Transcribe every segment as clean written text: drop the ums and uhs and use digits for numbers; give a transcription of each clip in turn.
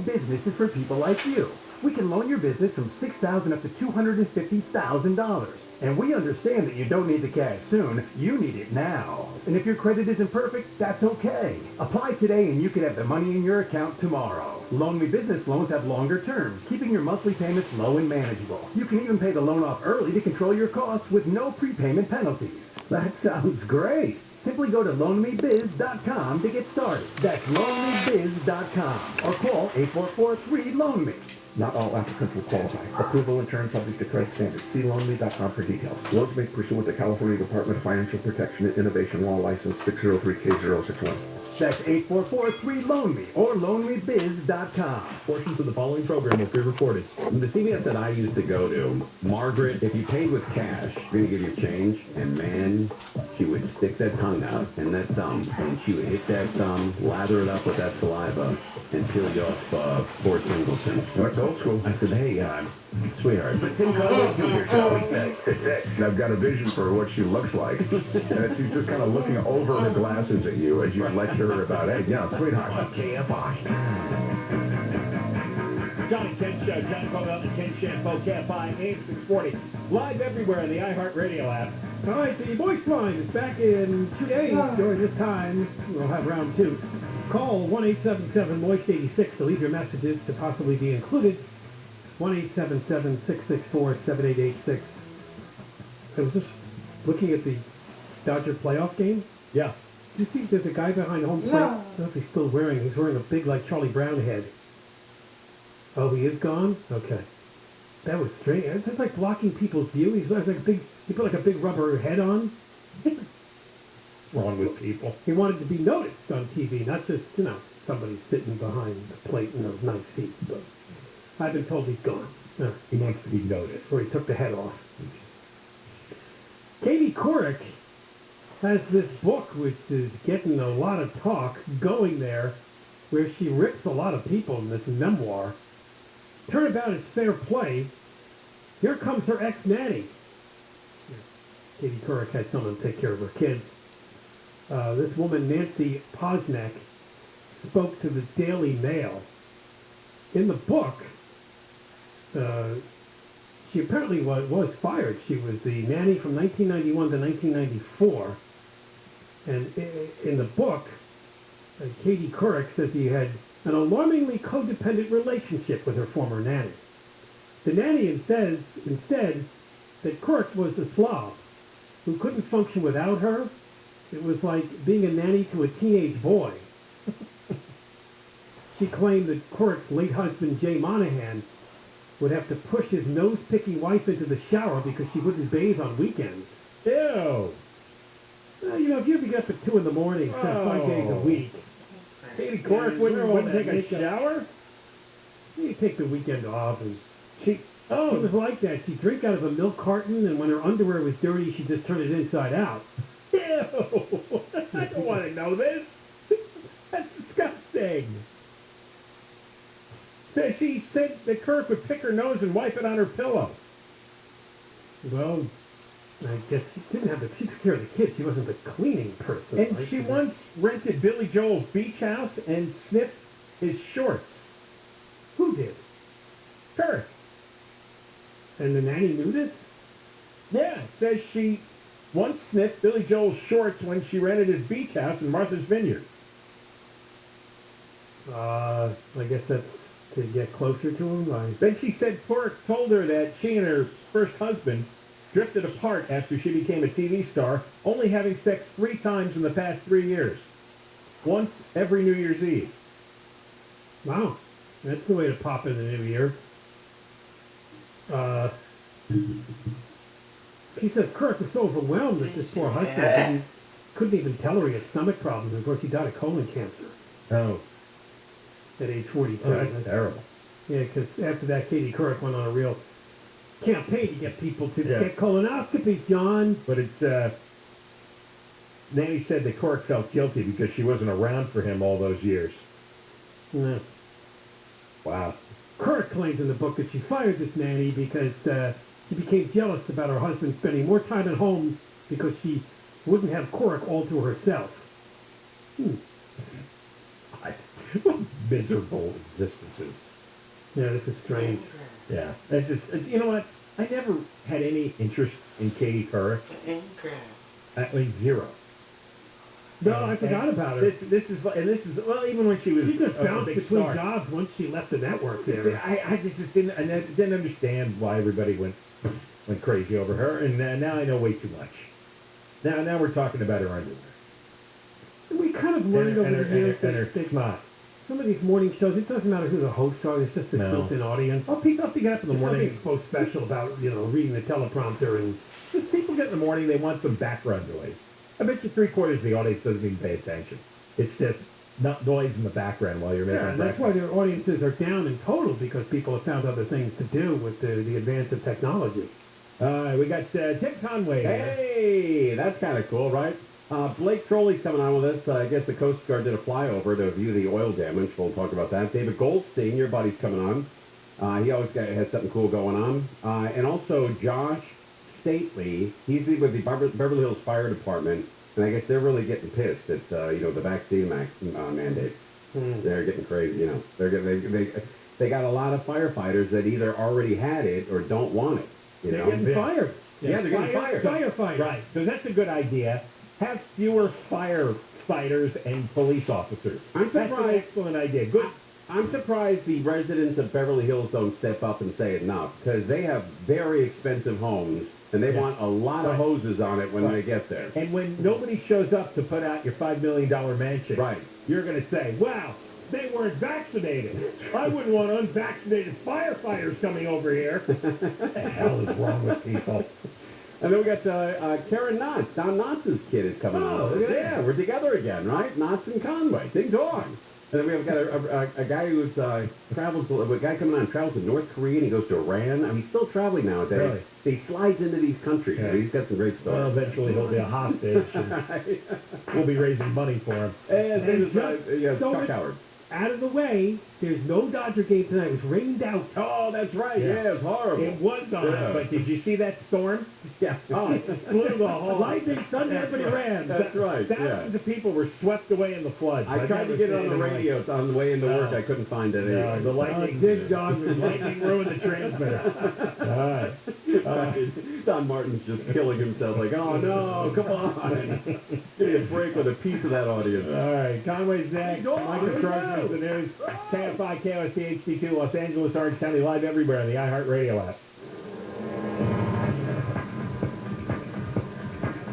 Business is for people like you. We can loan your business from $6,000 up to $250,000. And we understand that you don't need the cash soon. You need it now. And if your credit isn't perfect, that's okay. Apply today and you can have the money in your account tomorrow. Loan Me Business loans have longer terms, keeping your monthly payments low and manageable. You can even pay the loan off early to control your costs with no prepayment penalties. That sounds great. Simply go to loanmebiz.com to get started. That's loanmebiz.com or call 844-3-LOAN-ME. Not all applicants will qualify. Approval and terms subject to credit standards. See loanme.com for details. Loans made pursuant to California Department of Financial Protection and Innovation Law License 603K061. That's 844-3-LOAN-ME or loanmebiz.com. Portions of the following program will be recorded. The CVS that I used to go to, Margaret, if you paid with cash, we're going to give you change, and man, she would stick that tongue out and that thumb, and she would hit that thumb, lather it up with that saliva, and peel you off Fort Singleton. That's old school. I said, hey, sweetheart, but Tim Conway Jr., shall we say? And I've got a vision for what she looks like. And she's just kind of looking over her glasses at you as you lecture her about, hey, yeah, sweetheart. KFI. Johnny Ken Show, John Caldwell and Ken Shampo, Kfi Am 640. Live everywhere on the iHeartRadio app. All right, the voice line is back in 2 days. During this time, we'll have round 2. Call 1-877-MOIST-86 to leave your messages to possibly be included. 1-877-664-7886. I was just looking at the Dodger playoff game. Yeah. You see, there's a guy behind home plate. I don't know if he's still wearing. He's wearing a big, like, Charlie Brown head. Oh, he is gone? Okay. That was strange. It's like blocking people's view. He put like a big rubber head on. Wrong with people. He wanted to be noticed on TV, not just, somebody sitting behind the plate in those nice seats. But I've been told he's gone. He wants to be noticed. Or he took the head off. Katie Couric has this book, which is getting a lot of talk going there, where she rips a lot of people in this memoir. Turnabout is fair play. Here comes her ex-nanny. Katie Couric had someone take care of her kids. This woman, Nancy Posnack, spoke to the Daily Mail. In the book, she apparently was fired. She was the nanny from 1991 to 1994. And in the book, Katie Couric says he had an alarmingly codependent relationship with her former nanny. The nanny says instead that Couric was a slob who couldn't function without her. It was like being a nanny to a teenage boy. She claimed that Couric's late husband, Jay Monahan, would have to push his nose-picking wife into the shower because she wouldn't bathe on weekends. Ew. If you ever get up at 2 in the morning, 5 days a week, Katie Couric wouldn't take a shower? You take the weekend off, and she was like that. She'd drink out of a milk carton, and when her underwear was dirty, she'd just turn it inside out. Ew. I don't want to know this. That's disgusting. So she said that Couric would pick her nose and wipe it on her pillow. Well, I guess she she took care of the kids. She wasn't the cleaning person. And right? she once rented Billy Joel's beach house and sniffed his shorts. Who did? Couric. And the nanny knew this? Yeah, says she once sniffed Billy Joel's shorts when she rented his beach house in Martha's Vineyard. I guess that's to get closer to him. Then she said Couric told her that she and her first husband drifted apart after she became a TV star, only having sex 3 times in the past 3 years. Once every New Year's Eve. Wow. That's the way to pop in the new year. She says Couric was so overwhelmed that this poor husband couldn't even tell her he had stomach problems. Of course, he died of colon cancer. Oh. At age 42. Oh, that's terrible. Yeah, because after that, Katie Couric went on a real campaign to get people to get colonoscopies, John. But it's, Nanny said that Couric felt guilty because she wasn't around for him all those years. Yeah. Wow. Couric claims in the book that she fired this nanny because she became jealous about her husband spending more time at home because she wouldn't have Couric all to herself. miserable existences. Yeah, this is strange. Yeah. It's just, you know what? I never had any interest in Katie Couric. I mean, zero. No, I forgot about her. This is, well, even when she was She just a bounced big between star. jobs once she left the network there. I just didn't understand why everybody went crazy over her, and now I know way too much. Now we're talking about her underwear. We kind of learned over the years and her that snot. some of these morning shows, it doesn't matter who the hosts are, it's just a No. built-in audience. Oh, people have to get up in the There's morning. nothing so special about, reading the teleprompter and... Just people get in the morning, they want some background noise. I bet you 3/4 of the audience doesn't even pay attention. It's just not noise in the background while you're making Yeah, and that's breakfast. why their audiences are down in total, because people have found other things to do with the advance of technology. We got Tim Conway. Hey, that's kind of cool, right? Blake Trolley's coming on with us. I guess the Coast Guard did a flyover to view the oil damage. We'll talk about that. David Goldstein, your buddy's coming on. He always has something cool going on. And also Josh Stately. He's with the Beverly Hills Fire Department, and I guess they're really getting pissed at the vaccine mandate. They're getting crazy. They got a lot of firefighters that either already had it or don't want it. They're getting fired. Yeah, they're getting fired. Firefighters. Right. So that's a good idea. Have fewer firefighters and police officers. I'm That's an surprised. excellent idea. Good. I'm surprised the residents of Beverly Hills don't step up and say enough, because they have very expensive homes, and they want a lot of Right. hoses on it when they get there. And when nobody shows up to put out your $5 million mansion, Right. you're going to say, wow, they weren't vaccinated. I wouldn't want unvaccinated firefighters coming over here. What the hell is wrong with people? And then we got Karen Knotts. Don Knotts' kid is coming on. look at that. Yeah, we're together again, right? Knotts and Conway. Ding dong. And then we have got a guy who's a guy coming on, travels to North Korea, and he goes to Iran. I mean, he's still traveling nowadays. Really? He slides into these countries. Yeah. He's got some great Well, stories. eventually he'll be a hostage. And we'll be raising money for him. And And then so Chuck it- Howard. Out of the way, there's no Dodger game tonight. It was rained out. Oh, that's right. Yeah. Yeah, it's horrible. It was on, Yeah. but did you see that storm? Yeah. Oh, it blew the whole Lightning, thunder, That's everybody right. ran. That's right, Thousands of people were swept away in the floods. I tried to get it on the radio on the way into work. No. I couldn't find it. No, anyway. the lightning Dig dog. lightning ruined the transmitter. All right. Don Martin's just killing himself. Like, oh no, come on. Give me a break with a piece of that audience. All right. Conway's next. Go Michael on, Crosby with the news. KFI, KOSC, HD2, Los Angeles, Orange County, live everywhere on the iHeartRadio app.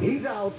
He's out.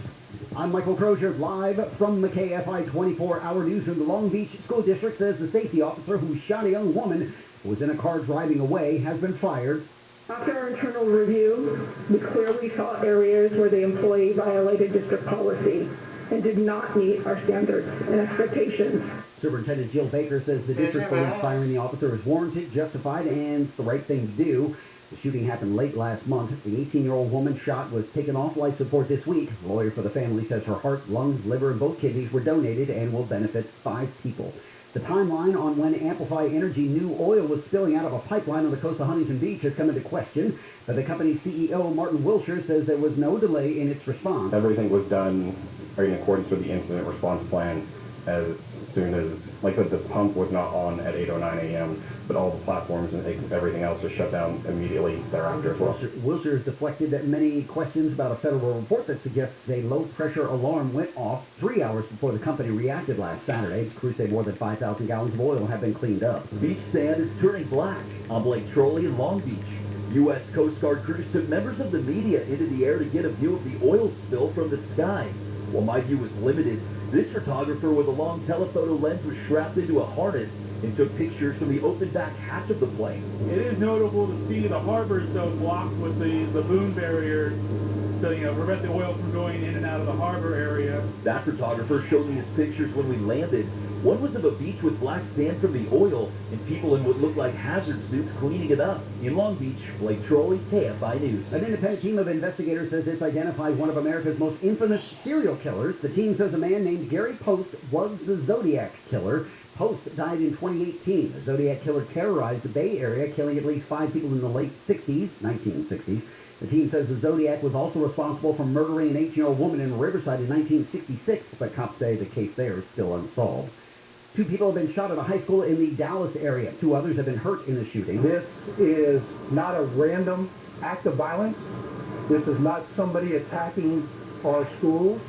I'm Michael Crozier, live from the KFI 24-hour newsroom. The Long Beach School District says the safety officer who shot a young woman who was in a car driving away has been fired. After our internal review, we clearly saw areas where the employee violated district policy and did not meet our standards and expectations. Superintendent Jill Baker says the district believes firing the officer is warranted, justified, and it's the right thing to do. The shooting happened late last month. The 18-year-old woman shot was taken off life support this week. A lawyer for the family says her heart, lungs, liver, and both kidneys were donated and will benefit 5 people. The timeline on when Amplify Energy knew oil was spilling out of a pipeline on the coast of Huntington Beach has come into question, but the company's CEO, Martin Wilshire, says there was no delay in its response. Everything was done in accordance with the incident response plan as soon as, like the pump was not on at 8:09 a.m., but all the platforms and everything else was shut down immediately thereafter as well. Wilshire has deflected many questions about a federal report that suggests a low-pressure alarm went off 3 hours before the company reacted last Saturday. Crews say more than 5,000 gallons of oil have been cleaned up. Beach sand is turning black on Lake Trolley in Long Beach. U.S. Coast Guard crews took members of the media into the air to get a view of the oil spill from the sky. While my view was limited, this photographer with a long telephoto lens was strapped into a harness and took pictures from the open back hatch of the plane. It is notable to see the harbor so blocked with the boom barrier, so prevent the oil from going in and out of the harbor area. That photographer showed me his pictures when we landed. One was of a beach with black sand from the oil and people in what looked like hazard suits cleaning it up. In Long Beach, Blake Trolley, KFI News. An independent team of investigators says it's identified one of America's most infamous serial killers. The team says a man named Gary Post was the Zodiac Killer. Post died in 2018. The Zodiac Killer terrorized the Bay Area, killing at least 5 people in the late 1960s. The team says the Zodiac was also responsible for murdering an 18-year-old woman in Riverside in 1966, but cops say the case there is still unsolved. 2 people have been shot at a high school in the Dallas area. 2 others have been hurt in the shooting. This is not a random act of violence. This is not somebody attacking our schools.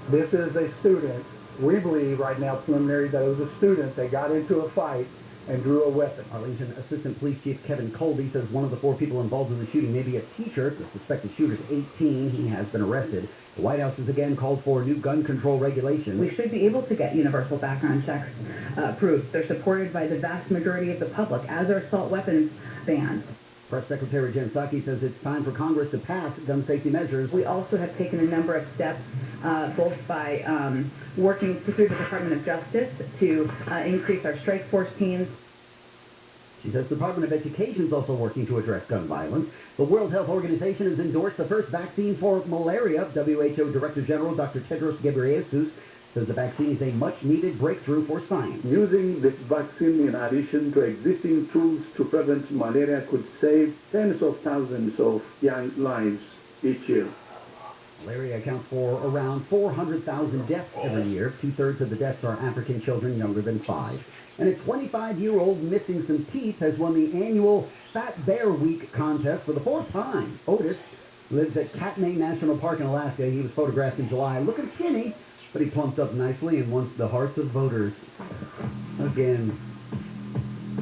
This is a student. We believe right now, preliminary, that it was a student that got into a fight and drew a weapon. Arlington Assistant Police Chief Kevin Colby says one of the 4 people involved in the shooting may be a teacher. The suspected shooter is 18. He has been arrested. The White House has again called for new gun control regulations. We should be able to get universal background checks approved. They're supported by the vast majority of the public, as are assault weapons bans. Press Secretary Jen Psaki says it's time for Congress to pass gun safety measures. We also have taken a number of steps, both by working through the Department of Justice to increase our strike force teams. She says the Department of Education is also working to address gun violence. The World Health Organization has endorsed the first vaccine for malaria. WHO Director General Dr. Tedros Ghebreyesus says the vaccine is a much-needed breakthrough for science. Using this vaccine in addition to existing tools to prevent malaria could save tens of thousands of young lives each year. Malaria accounts for around 400,000 deaths every year. 2/3 of the deaths are African children younger than 5. And a 25-year-old missing some teeth has won the annual Fat Bear Week contest for the 4th time. Otis lives at Katmai National Park in Alaska. He was photographed in July looking skinny, but he plumped up nicely and won the hearts of voters. Again,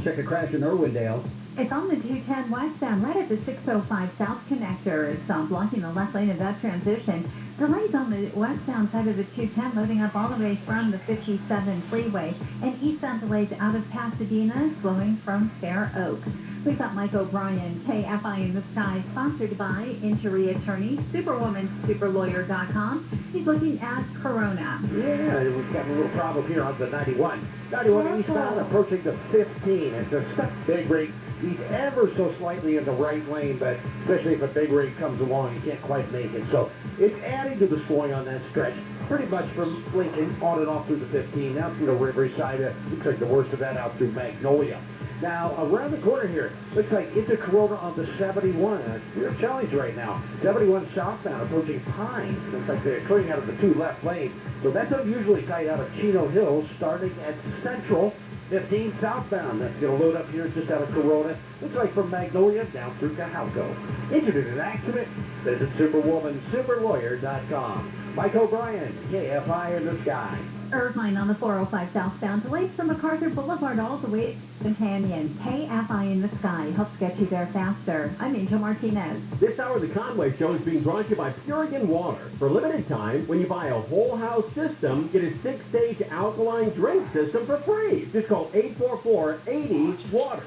check a crash in Irwindale. It's on the 210 westbound, right at the 605 South Connector. It's blocking the left lane of that transition. Delays on the westbound side of the 210, loading up all the way from the 57 freeway. And eastbound delays out of Pasadena, flowing from Fair Oaks. We've got Mike O'Brien, KFI in the Sky, sponsored by injury attorney, superwomansuperlawyer.com. He's looking at Corona. Yeah, we've got a little problem here on the 91. 91 eastbound, approaching the 15. It's a big rig. He's ever so slightly in the right lane, but especially if a big rig comes along, he can't quite make it. So it's adding to the slowing on that stretch, pretty much from Lincoln on and off through the 15, out through the Riverside. Looks like the worst of that out through Magnolia. Now, around the corner here, looks like into Corona on the 71. Real challenge right now. 71 southbound, approaching Pine. Looks like they're clearing out of the 2 left lanes. So that's unusually tight out of Chino Hills, starting at Central. 15 southbound. That's going to load up here just out of Corona. Looks like from Magnolia down through Cajalco. Injured in an accident? Visit superwomansuperlawyer.com. Mike O'Brien, KFI in the Sky. Irvine on the 405 southbound, delays from MacArthur Boulevard all the way to the Canyon. KFI in the Sky helps get you there faster. I'm Angel Martinez. This hour of the Conway Show is being brought to you by Purigan Water. For a limited time, when you buy a whole house system, get a 6-stage alkaline drink system for free. Just call 844-80-WATER.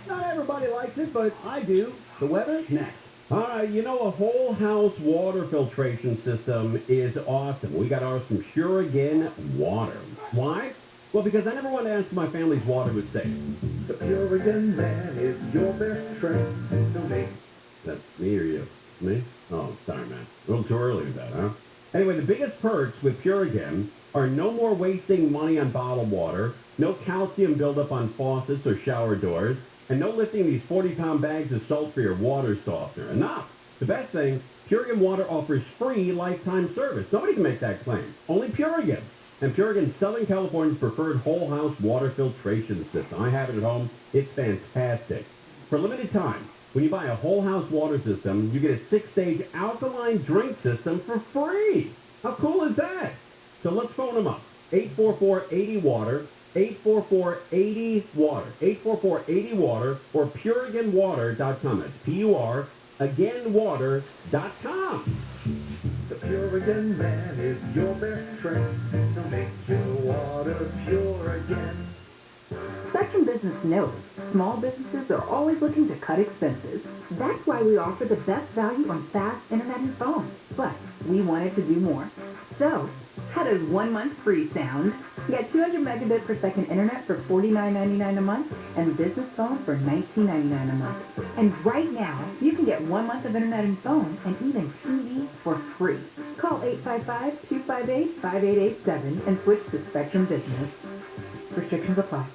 Not everybody likes it, but I do. The weather? Next. All right, you know, a whole house water filtration system is awesome. We got ours from Purigan Water. Why? Well, because I never want to ask my family's water was safe. The Purigan man is your best friend. Don't make. That's me or you? Me? Oh, sorry, man. A little too early with that, huh? Anyway, the biggest perks with Purigan are no more wasting money on bottled water, no calcium buildup on faucets or shower doors, and no lifting these 40-pound bags of salt for your water softener. Enough! The best thing, Purigan Water offers free lifetime service. Nobody can make that claim. Only Purigan. And Purigan's Southern California's preferred whole house water filtration system. I have it at home. It's fantastic. For a limited time, when you buy a whole house water system, you get a 6-stage alkaline drink system for free. How cool is that? So let's phone them up. 844-80-WATER. 844-80-WATER. 844-80-WATER or PuriganWater.com. That's P-U-R, again, water.com. The Purigan man is your best friend. Don't make your water pure again. Spectrum Business knows small businesses are always looking to cut expenses. That's why we offer the best value on fast internet and phone. But we wanted to do more. So, how does 1 month free sound? Get 200 megabit per second internet for $49.99 a month and business phone for $19.99 a month. And right now, you can get 1 month of internet and phone and even TV for free. Call 855-258-5887 and switch to Spectrum Business. Restrictions apply.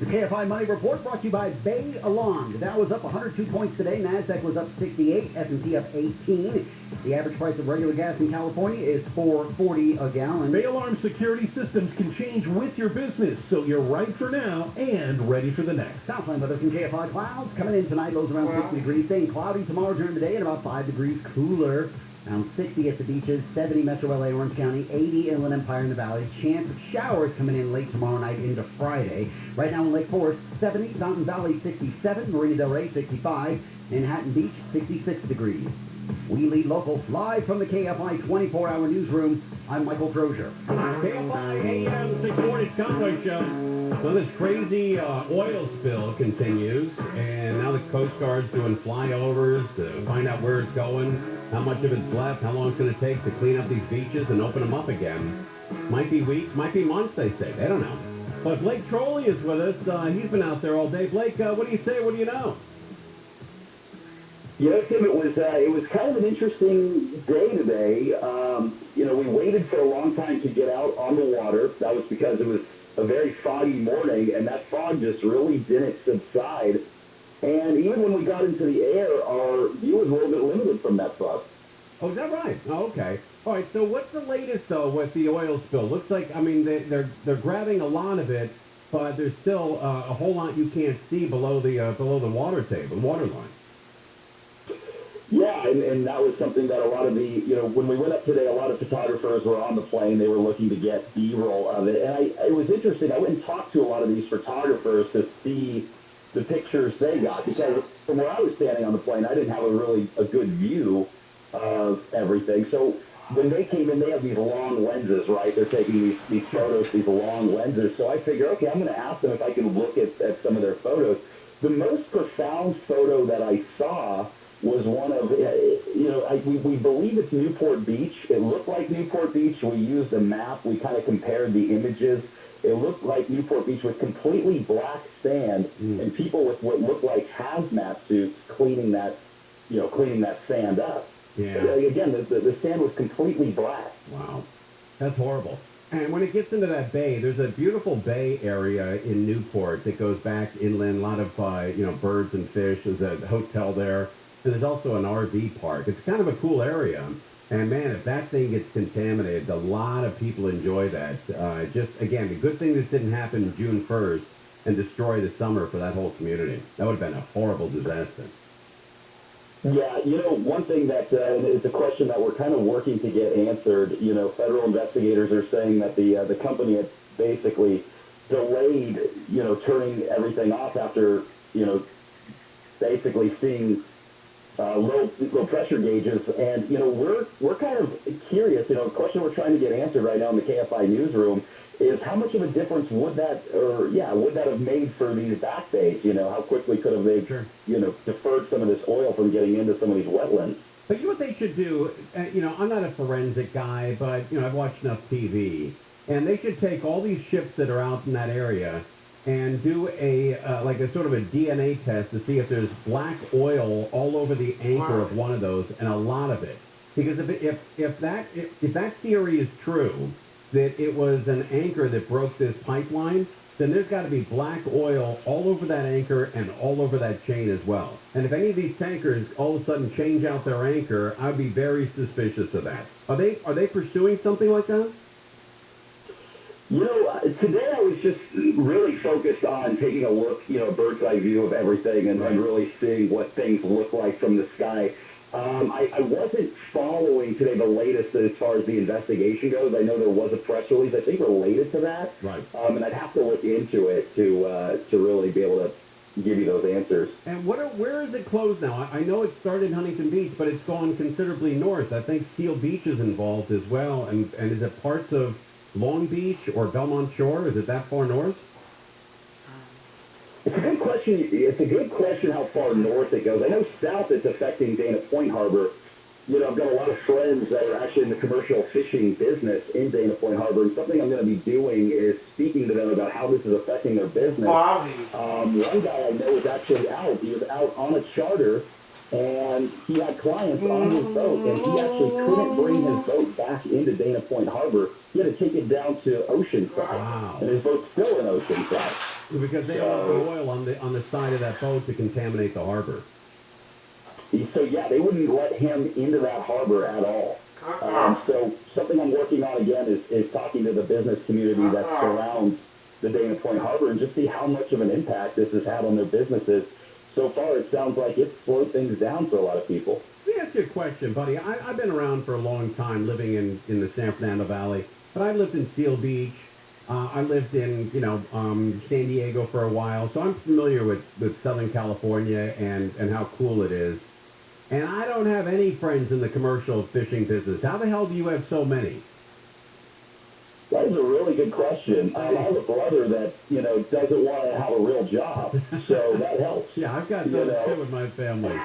The KFI Money Report brought to you by Bay Alarm. The Dow was up 102 points today. NASDAQ was up 68. S&P up 18. The average price of regular gas in California is $4.40 a gallon. Bay Alarm security systems can change with your business, so you're right for now and ready for the next. Southland weather from KFI Clouds. Coming in tonight, lows around 60 degrees. Staying cloudy tomorrow during the day and about 5 degrees cooler. Around 60 at the beaches, 70 Metro LA, Orange County, 80 Inland Empire in the Valley. Chance of showers coming in late tomorrow night into Friday. Right now in Lake Forest, 70, Mountain Valley 67, Marina Del Rey 65, Manhattan Beach 66 degrees. We lead local live from the KFI 24-hour newsroom. I'm Michael Crozier. KFI AM 640 Conway Show. So this crazy oil spill continues, and now the Coast Guard's doing flyovers to find out where it's going, how much of it's left, how long it's going to take to clean up these beaches and open them up again. Might be weeks, might be months, they say. They don't know. But Blake Trolley is with us. He's been out there all day. Blake, what do you say? What do you know? You know, Tim, it was kind of an interesting day today. We waited for a long time to get out on the water. That was because it was a very foggy morning, and that fog just really didn't subside. And even when we got into the air, our view was a little bit limited from that fog. Oh, is that right? Oh, okay. All right, so what's the latest, though, with the oil spill? Looks like, I mean, they're grabbing a lot of it, but there's still a whole lot you can't see below the water table, water line. Yeah, and that was something that a lot of when we went up today, a lot of photographers were on the plane. They were looking to get B-roll of it. And it was interesting. I went and talked to a lot of these photographers to see the pictures they got, because from where I was standing on the plane, I didn't have a good view of everything. So when they came in, they have these long lenses, right? They're taking these photos, these long lenses. So I figured, okay, I'm going to ask them if I can look at some of their photos. The most profound photo that I saw was one of, we believe it's Newport Beach. It looked like Newport Beach. We used a map. We kind of compared the images. It looked like Newport Beach with completely black sand and people with what looked like hazmat suits cleaning that sand up. Yeah. Again, the sand was completely black. Wow. That's horrible. And when it gets into that bay, there's a beautiful bay area in Newport that goes back inland. A lot of, birds and fish. There's a hotel there. And there's also an RV park. It's kind of a cool area. And, man, if that thing gets contaminated, a lot of people enjoy that. Again, the good thing this didn't happen June 1st and destroy the summer for that whole community. That would have been a horrible disaster. Yeah, one thing that it's a question that we're kind of working to get answered. Federal investigators are saying that the company had basically delayed, turning everything off after, basically seeing low pressure gauges. And, we're kind of curious, a question we're trying to get answered right now in the KFI newsroom is how much of a difference would that have made for these back bays? How quickly could have they, deferred some of this oil from getting into some of these wetlands? But you know what they should do? I'm not a forensic guy, but, I've watched enough TV. And they should take all these ships that are out in that area and do a sort of a DNA test to see if there's black oil all over the anchor of one of those, and a lot of it. Because if that theory is true, that it was an anchor that broke this pipeline, then there's got to be black oil all over that anchor and all over that chain as well. And if any of these tankers all of a sudden change out their anchor, I'd be very suspicious of that. Are they pursuing something like that? Today I was just really focused on taking a look, a bird's eye view of everything and really seeing what things look like from the sky. I wasn't following today the latest as far as the investigation goes. I know there was a press release, I think, related to that. Right. And I'd have to look into it to really be able to give you those answers. And where is it closed now? I know it started in Huntington Beach, but it's gone considerably north. I think Seal Beach is involved as well. And is it parts of Long Beach or Belmont Shore? Is it that far north? It's a good question. It's a good question how far north it goes. I know south it's affecting Dana Point Harbor. I've got a lot of friends that are actually in the commercial fishing business in Dana Point Harbor, and something I'm going to be doing is speaking to them about how this is affecting their business. One guy I know is actually out. He was out on a charter, and he had clients on his boat, and he actually couldn't bring his boat back into Dana Point Harbor. He had to take it down to Oceanside, Wow. and his boat's still in Oceanside. Because they don't want the oil on the side of that boat to contaminate the harbor. So yeah, they wouldn't let him into that harbor at all. So something I'm working on again is talking to the business community that surrounds the Dana Point Harbor and just see how much of an impact this has had on their businesses. So far, it sounds like it's slowed things down for a lot of people. Let me ask you a question, buddy. I've been around for a long time living in the San Fernando Valley, but I lived in Seal Beach. I lived in, San Diego for a while, so I'm familiar with Southern California and how cool it is. And I don't have any friends in the commercial fishing business. How the hell do you have so many? That is a really good question. I have a brother that, doesn't want to have a real job, so that helps. Yeah, I've got those too with my family.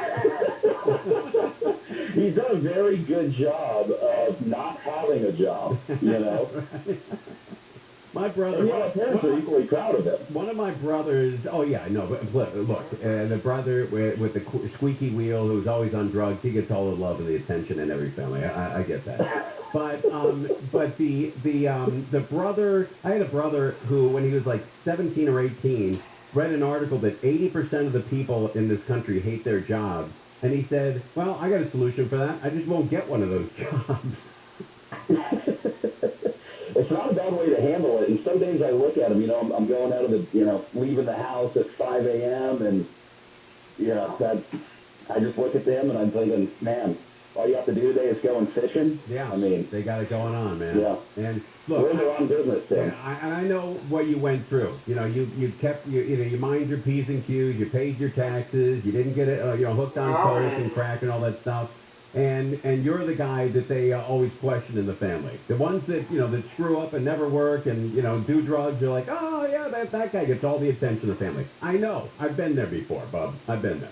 He's done a very good job of not having a job, My brother... And, my parents are equally proud of him. One of my brothers... Oh, yeah, I know. But look, the brother with the squeaky wheel who's always on drugs, he gets all the love and the attention in every family. I get that. But the brother... I had a brother who, when he was like 17 or 18, read an article that 80% of the people in this country hate their jobs. And he said, well, I got a solution for that. I just won't get one of those jobs. It's not a bad way to handle it. And some days I look at him, I'm going out of the, leaving the house at 5 a.m. and, I just look at them and I'm thinking, man, all you have to do today is go and fishing. Yeah. I mean, they got it going on, man. Yeah. And look, we're in the wrong business, Tim. I know what you went through. You kept, you mind your P's and Q's, you paid your taxes, you didn't get it, hooked on coke and crack and all that stuff. And you're the guy that they always question in the family. The ones that, that screw up and never work and, do drugs, you're like, oh, yeah, that guy gets all the attention of the family. I know. I've been there before, Bub. I've been there.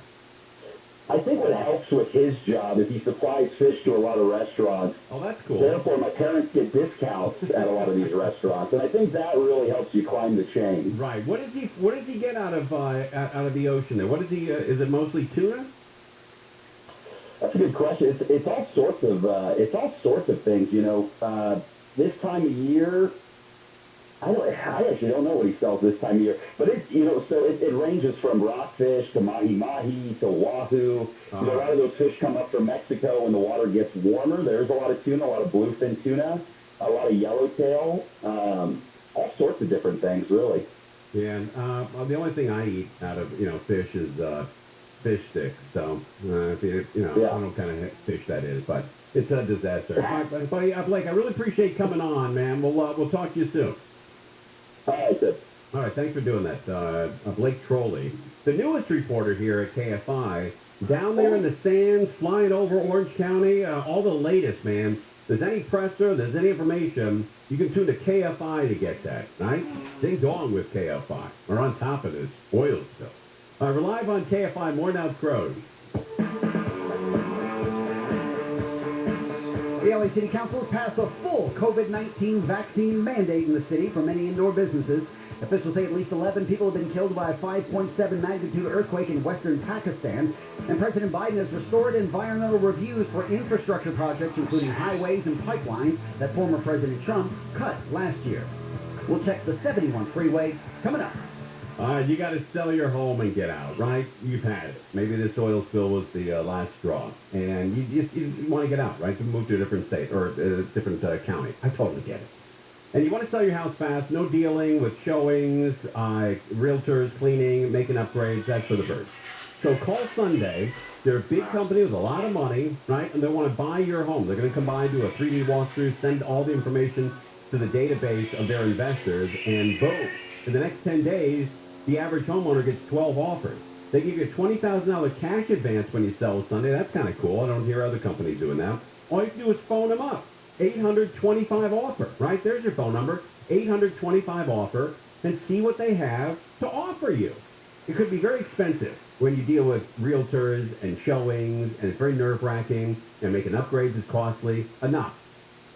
I think what helps with his job is he supplies fish to a lot of restaurants. Oh, that's cool. Therefore, my parents get discounts at a lot of these restaurants, and I think that really helps you climb the chain. Right. What does he get out of the ocean there? What is he? Is it mostly tuna? That's a good question. It's all sorts of things. This time of year, I actually don't know what he sells this time of year. But it ranges from rockfish to mahi-mahi to wahoo. A lot of those fish come up from Mexico when the water gets warmer. There's a lot of tuna, a lot of bluefin tuna, a lot of yellowtail, all sorts of different things, really. Yeah. And, the only thing I eat out of fish is fish sticks. So I don't know what kind of fish that is, but it's a disaster. All right, buddy, Blake, I really appreciate coming on, man. We'll talk to you soon. All right, thanks for doing that, Blake Trolley, the newest reporter here at KFI, down there in the sands, flying over Orange County, all the latest, man. If there's any press or there's any information, you can tune to KFI to get that, right? Ding dong with KFI. We're on top of this oil spill. We're live on KFI, more now Crows. The LA City Council has passed a full COVID-19 vaccine mandate in the city for many indoor businesses. Officials say at least 11 people have been killed by a 5.7 magnitude earthquake in western Pakistan. And President Biden has restored environmental reviews for infrastructure projects, including highways and pipelines that former President Trump cut last year. We'll check the 71 freeway coming up. All right, you got to sell your home and get out, right? You've had it. Maybe this oil spill was the last straw, and you want to get out, right? To move to a different state or a different county. I totally get it. And you want to sell your house fast, no dealing with showings, realtors, cleaning, making upgrades, that's for the birds. So call Sunday. They're a big company with a lot of money, right? And they want to buy your home. They're going to come by, do a 3D walkthrough, send all the information to the database of their investors, and boom. In the next 10 days, the average homeowner gets 12 offers. They give you a $20,000 cash advance when you sell Sunday. That's kind of cool. I don't hear other companies doing that. All you have to do is phone them up. 800-25-OFFER. Right? There's your phone number. 800-25-OFFER. And see what they have to offer you. It could be very expensive when you deal with realtors and showings, and it's very nerve-wracking, and making upgrades is costly. Enough.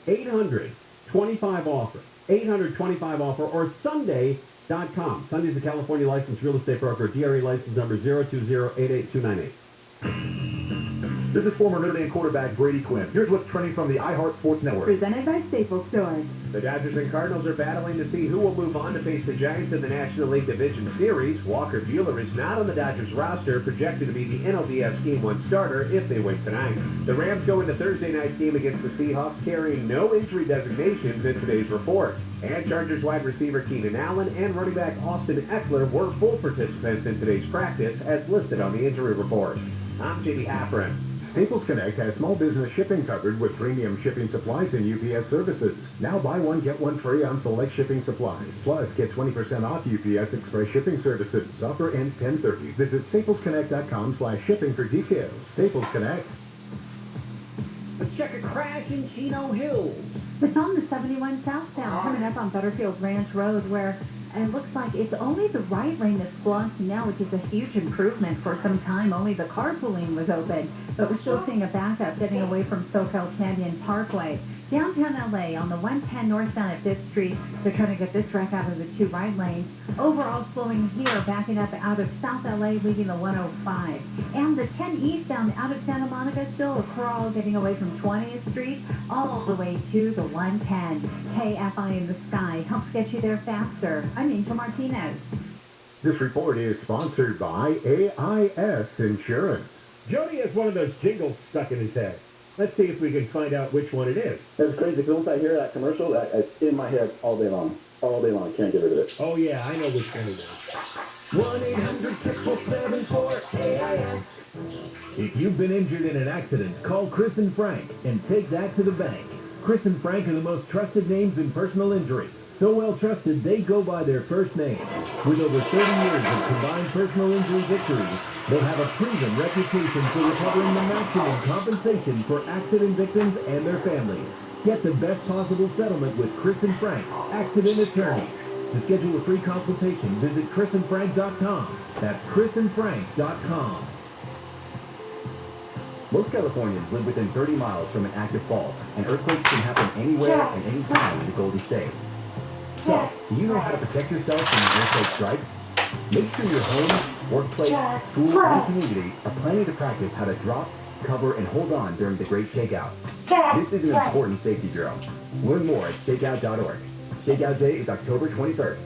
800-25-OFFER. 800-25-OFFER or Sunday.com. Sunday's the California licensed real estate broker. DRE license number 020-88298. This is former Notre Dame quarterback Brady Quinn. Here's what's trending from the iHeart Sports Network. Presented by Staples Stores. The Dodgers and Cardinals are battling to see who will move on to face the Giants in the National League Division Series. Walker Buehler is not on the Dodgers roster, projected to be the NLDS Game 1 starter if they win tonight. The Rams go into Thursday night's game against the Seahawks carrying no injury designations in today's report. And Chargers wide receiver Keenan Allen and running back Austin Eckler were full participants in today's practice as listed on the injury report. I'm J.D. Halperin. Staples Connect has small business shipping covered with premium shipping supplies and UPS services. Now buy one, get one free on select shipping supplies. Plus, get 20% off UPS Express shipping services. Offer ends 10/30. Visit staplesconnect.com/shipping for details. Staples Connect. Let's check a crash in Chino Hills. It's on the 71 southbound coming up on Butterfield Ranch Road where it looks like it's only the right lane that's blocked now, which is a huge improvement. For some time, only the carpooling was open, but we're still seeing a backup getting away from SoCal Canyon Parkway. Downtown LA on the 110 northbound at 5th Street, they're trying to get this wreck out of the two right lanes. Overall slowing here, backing up out of South LA, leaving the 105. And the 10 eastbound out of Santa Monica, still a crawl getting away from 20th Street, all the way to the 110. KFI in the sky helps get you there faster. I'm Angel Martinez. This report is sponsored by AIS Insurance. Jody has one of those jingles stuck in his head. Let's see if we can find out which one it is. That's crazy, because once I hear that commercial, it's in my head all day long. All day long. I can't get rid of it. Oh, yeah, I know which one it is. 1-800-647-4AIS. If you've been injured in an accident, call Chris and Frank and take that to the bank. Chris and Frank are the most trusted names in personal injury. So well trusted, they go by their first name. With over 30 years of combined personal injury victories, they have a proven reputation for recovering the maximum compensation for accident victims and their families. Get the best possible settlement with Chris and Frank, accident attorneys. To schedule a free consultation, visit chrisandfrank.com. That's chrisandfrank.com. Most Californians live within 30 miles from an active fault, and earthquakes can happen anywhere and anytime in the Golden State. So, do you know how to protect yourself from an earthquake strike? Make sure your home, workplace, school, and community are planning to practice how to drop, cover, and hold on during the Great Shakeout. This is an important safety drill. Learn more at shakeout.org. Shakeout Day is October 23rd.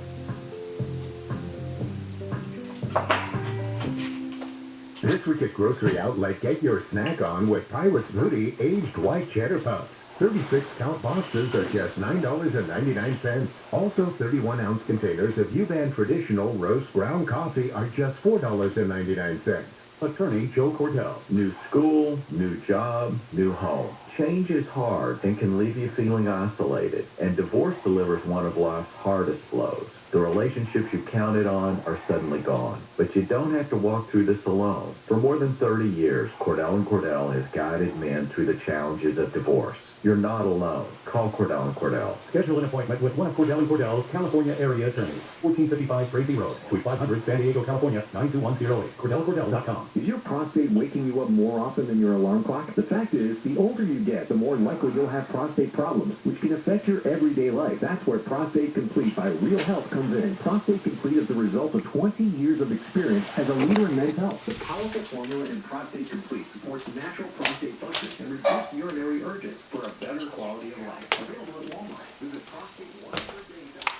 This week at Grocery Outlet, get your snack on with Pilot Smoothie aged white cheddar puffs. 36-count pastas are just $9.99. Also, 31-ounce containers of U-Ban traditional roast ground coffee are just $4.99. Attorney Joe Cordell. New school, new job, new home. Change is hard and can leave you feeling isolated, and divorce delivers one of life's hardest blows. The relationships you counted on are suddenly gone, but you don't have to walk through this alone. For more than 30 years, Cordell & Cordell has guided men through the challenges of divorce. You're not alone. Call Cordell & Cordell. Schedule an appointment with one of Cordell & Cordell's California area attorneys. 1455 Tracy Road, Suite 500, San Diego, California, 92108. CordellCordell.com. Is your prostate waking you up more often than your alarm clock? The fact is, the older you get, the more likely you'll have prostate problems, which can affect your everyday life. That's where Prostate Complete by Real Health comes in. Prostate Complete is the result of 20 years of experience as a leader in men's health. The powerful formula in Prostate Complete supports natural prostate function and reduces urinary urges for a better quality of life. Available at Walmart. Visit prostate1day.com.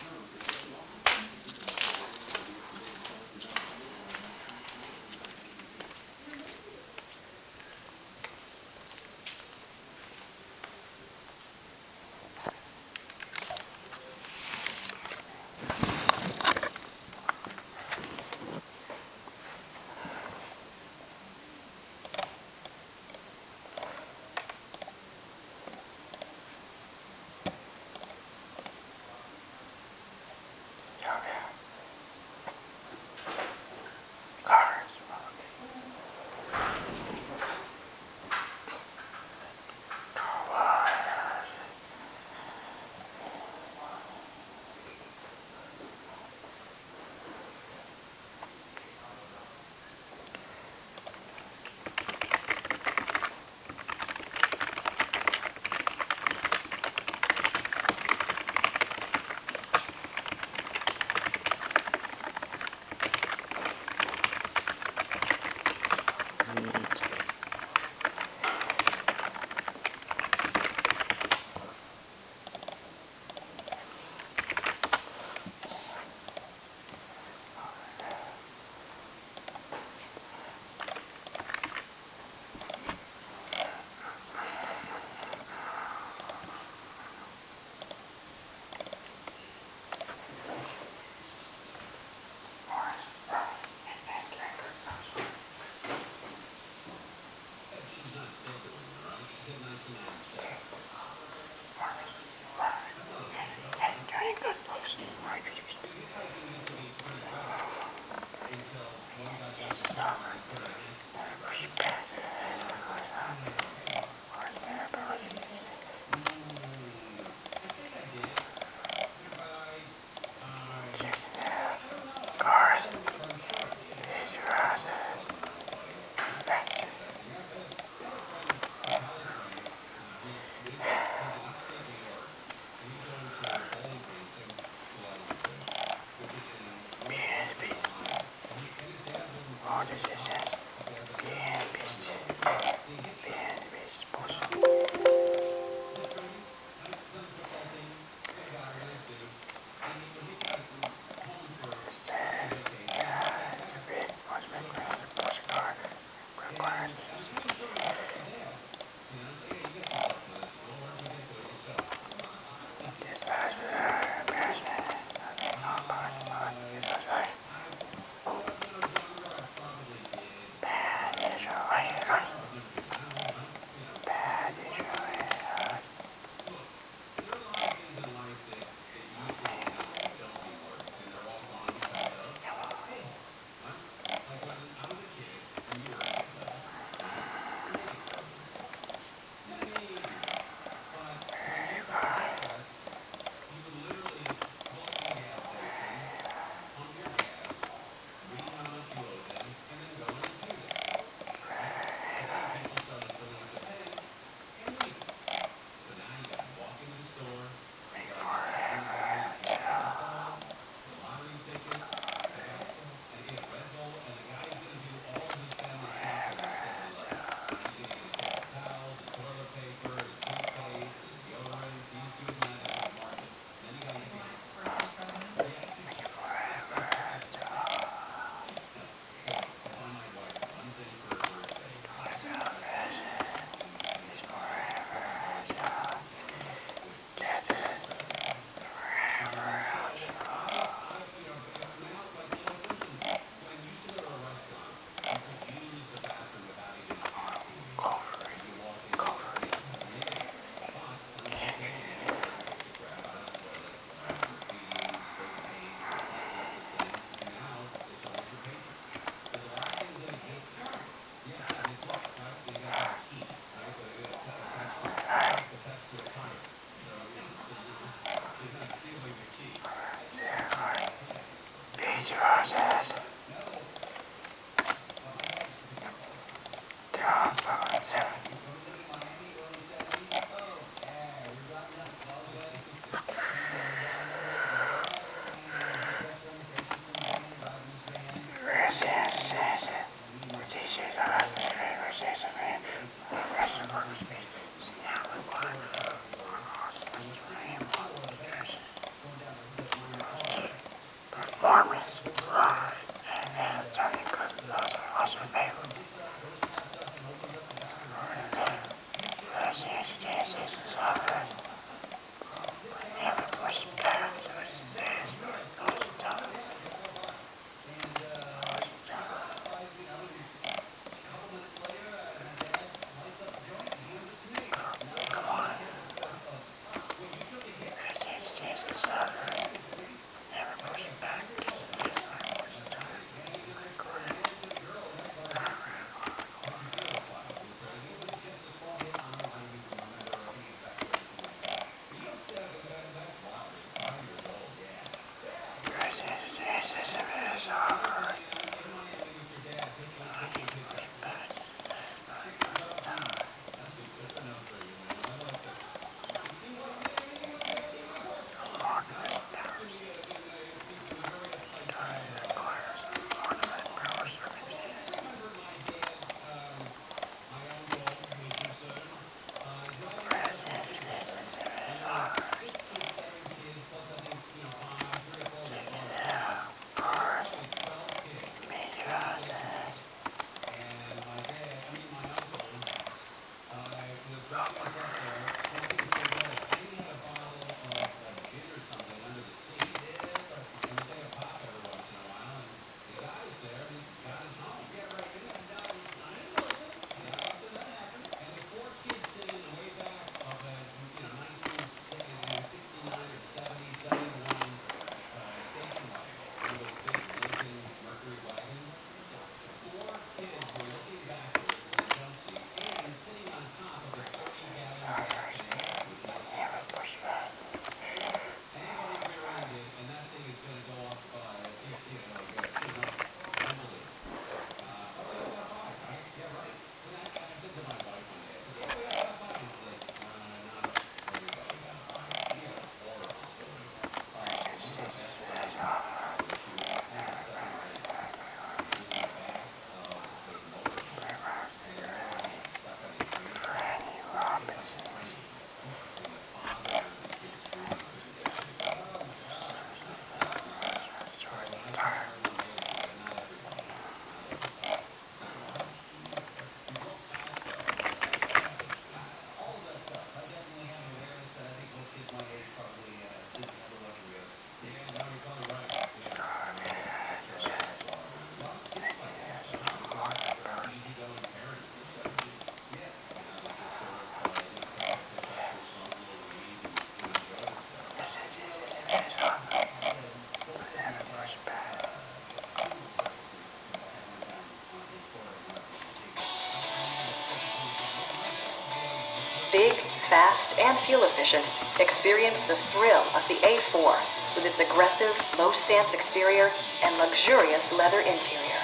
Big, fast, and fuel efficient, experience the thrill of the A4 with its aggressive, low-stance exterior and luxurious leather interior.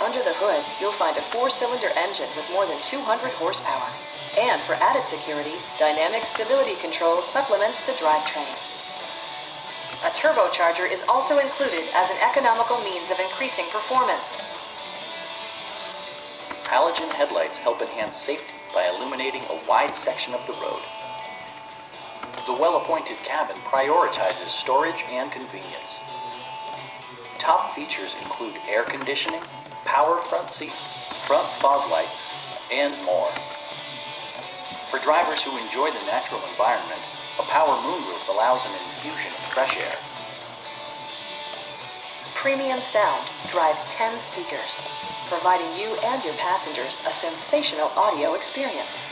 Under the hood, you'll find a 4-cylinder engine with more than 200 horsepower. And for added security, dynamic stability control supplements the drivetrain. A turbocharger is also included as an economical means of increasing performance. Halogen headlights help enhance safety by illuminating a wide section of the road. The well-appointed cabin prioritizes storage and convenience. Top features include air conditioning, power front seats, front fog lights, and more. For drivers who enjoy the natural environment, a power moonroof allows an infusion of fresh air. Premium sound drives 10 speakers, providing you and your passengers a sensational audio experience.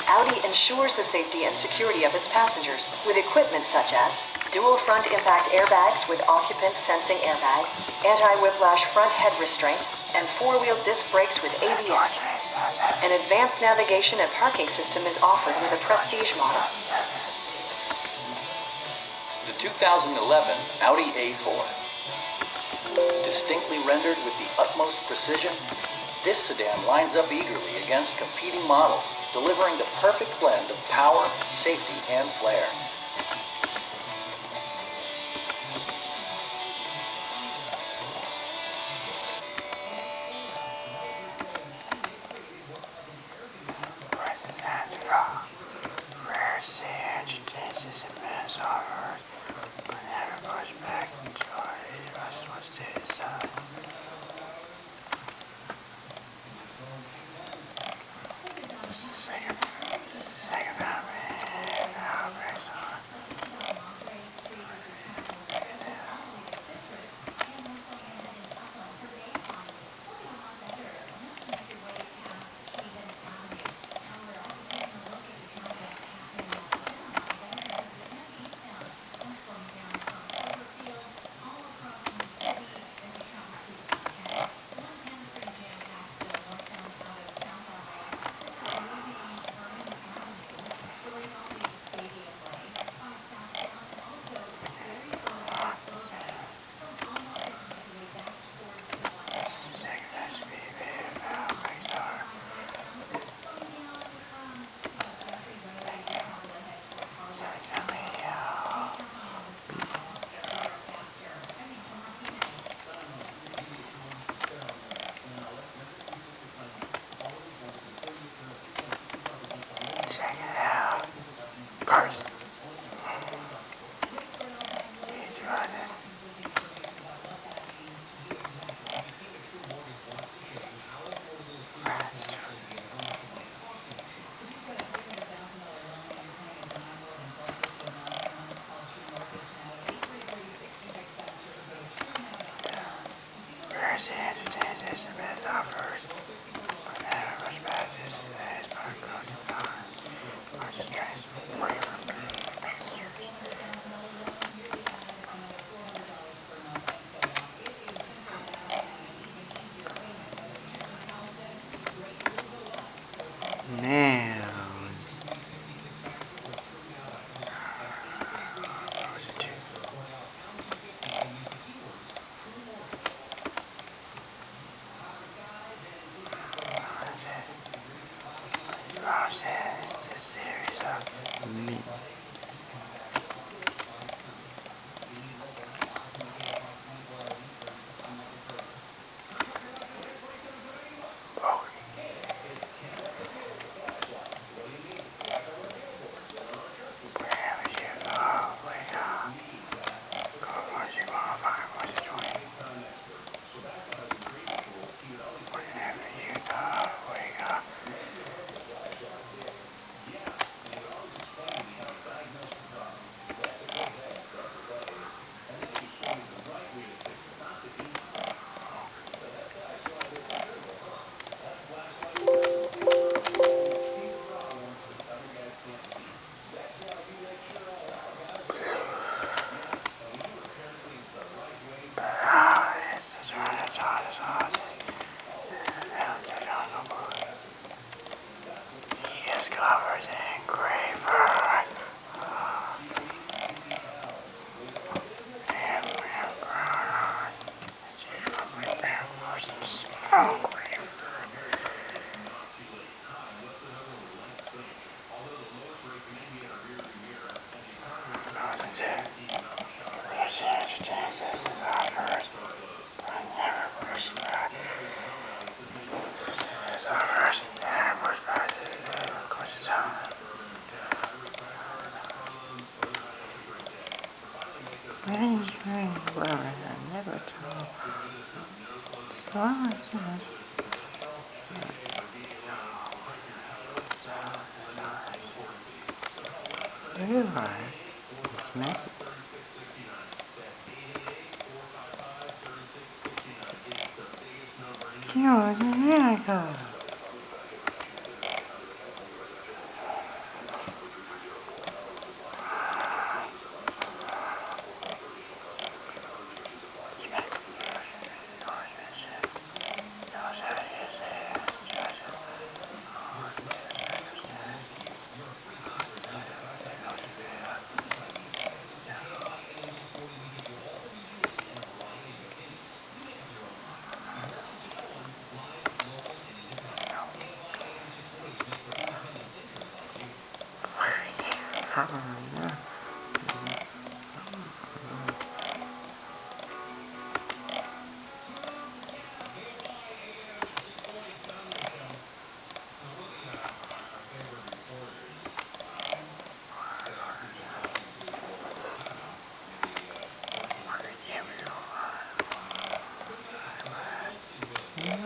Audi ensures the safety and security of its passengers with equipment such as dual front impact airbags with occupant sensing airbag, anti-whiplash front head restraint, and 4-wheel disc brakes with ABS. An advanced navigation and parking system is offered with a Prestige model. The 2011 Audi A4. Distinctly rendered with the utmost precision, this sedan lines up eagerly against competing models, delivering the perfect blend of power, safety, and flair.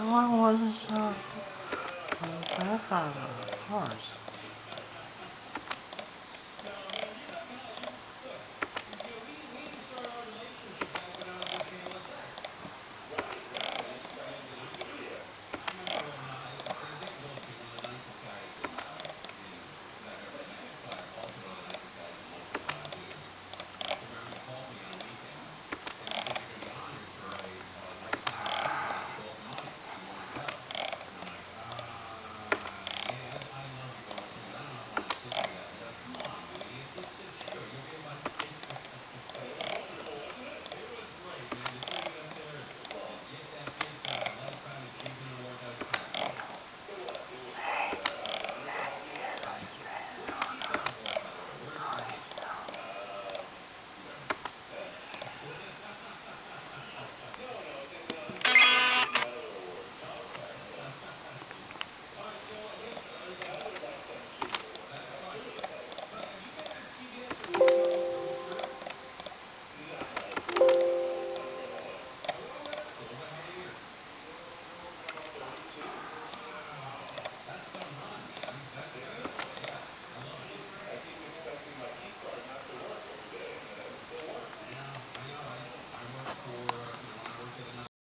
What was it so? Of course.